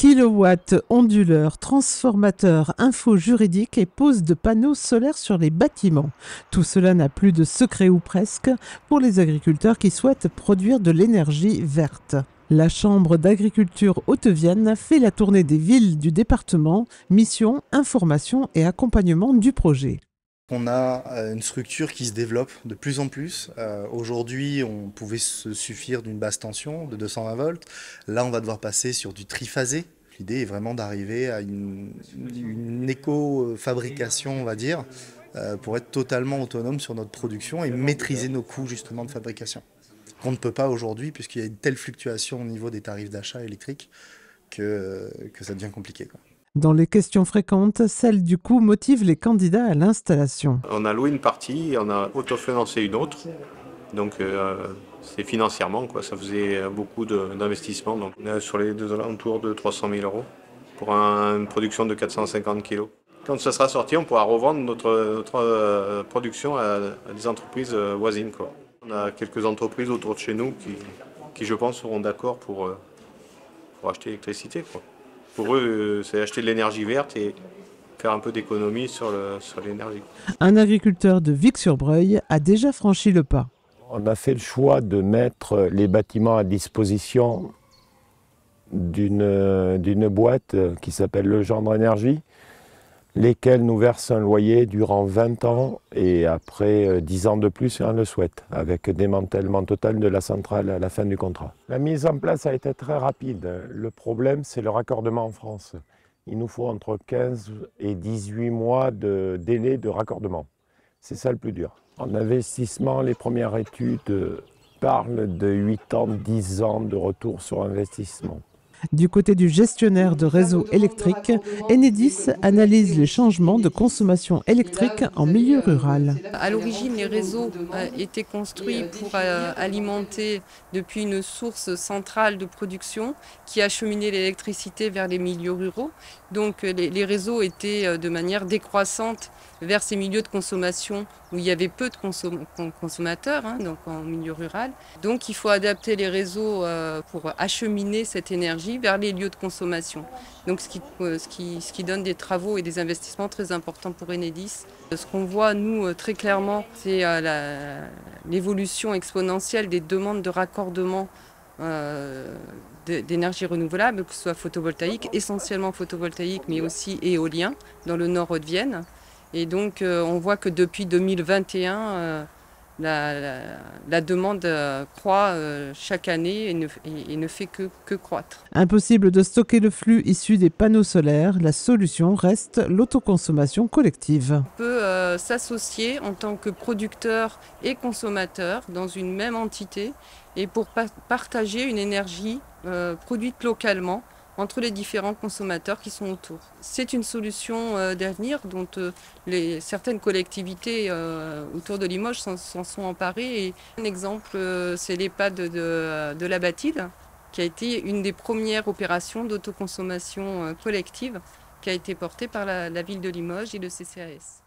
Kilowatts, onduleurs, transformateurs, infos juridiques et pose de panneaux solaires sur les bâtiments. Tout cela n'a plus de secret ou presque pour les agriculteurs qui souhaitent produire de l'énergie verte. La Chambre d'agriculture haute-vienne fait la tournée des villes du département, mission, information et accompagnement du projet. On a une structure qui se développe de plus en plus. Aujourd'hui, on pouvait se suffire d'une basse tension de 220 volts. Là, on va devoir passer sur du triphasé. L'idée est vraiment d'arriver à une éco-fabrication, on va dire, pour être totalement autonome sur notre production et maîtriser nos coûts justement de fabrication. Qu'on ne peut pas aujourd'hui puisqu'il y a une telle fluctuation au niveau des tarifs d'achat électriques que ça devient compliqué, quoi. Dans les questions fréquentes, celle du coût motive les candidats à l'installation. On a loué une partie et on a autofinancé une autre. Donc c'est financièrement, quoi. Ça faisait beaucoup d'investissement. Donc on est sur les alentours de 300 000 € pour une production de 450 kg. Quand ça sera sorti, on pourra revendre notre production à des entreprises voisines, quoi. On a quelques entreprises autour de chez nous qui je pense, seront d'accord pour acheter l'électricité, quoi. Pour eux, c'est acheter de l'énergie verte et faire un peu d'économie sur l'énergie. Un agriculteur de Vic-sur-Breuil a déjà franchi le pas. On a fait le choix de mettre les bâtiments à disposition d'une boîte qui s'appelle Legendre Énergie, lesquels nous versent un loyer durant 20 ans et après 10 ans de plus si on le souhaite, avec démantèlement total de la centrale à la fin du contrat. La mise en place a été très rapide. Le problème, c'est le raccordement en France. Il nous faut entre 15 et 18 mois de délai de raccordement. C'est ça le plus dur. En investissement, les premières études parlent de 8 ans, 10 ans de retour sur investissement. Du côté du gestionnaire de réseau électrique, Enedis analyse les changements de consommation électrique en milieu rural. À l'origine, les réseaux étaient construits pour alimenter depuis une source centrale de production qui acheminait l'électricité vers les milieux ruraux. Donc les réseaux étaient de manière décroissante vers ces milieux de consommation où il y avait peu de consommateurs, donc en milieu rural. Donc il faut adapter les réseaux pour acheminer cette énergie vers les lieux de consommation. Donc ce qui donne des travaux et des investissements très importants pour Enedis. Ce qu'on voit, nous, très clairement, c'est l'évolution exponentielle des demandes de raccordement d'énergie renouvelable, que ce soit photovoltaïque, essentiellement photovoltaïque, mais aussi éolien, dans le nord de Vienne. Et donc, on voit que depuis 2021, la demande croît chaque année et ne fait que croître. Impossible de stocker le flux issu des panneaux solaires, la solution reste l'autoconsommation collective. On peut s'associer en tant que producteur et consommateur dans une même entité et pour partager une énergie produite localement entre les différents consommateurs qui sont autour. C'est une solution d'avenir dont certaines collectivités autour de Limoges s'en sont emparées. Et un exemple, c'est l'EHPAD de la Batide, qui a été une des premières opérations d'autoconsommation collective qui a été portée par la ville de Limoges et le CCAS.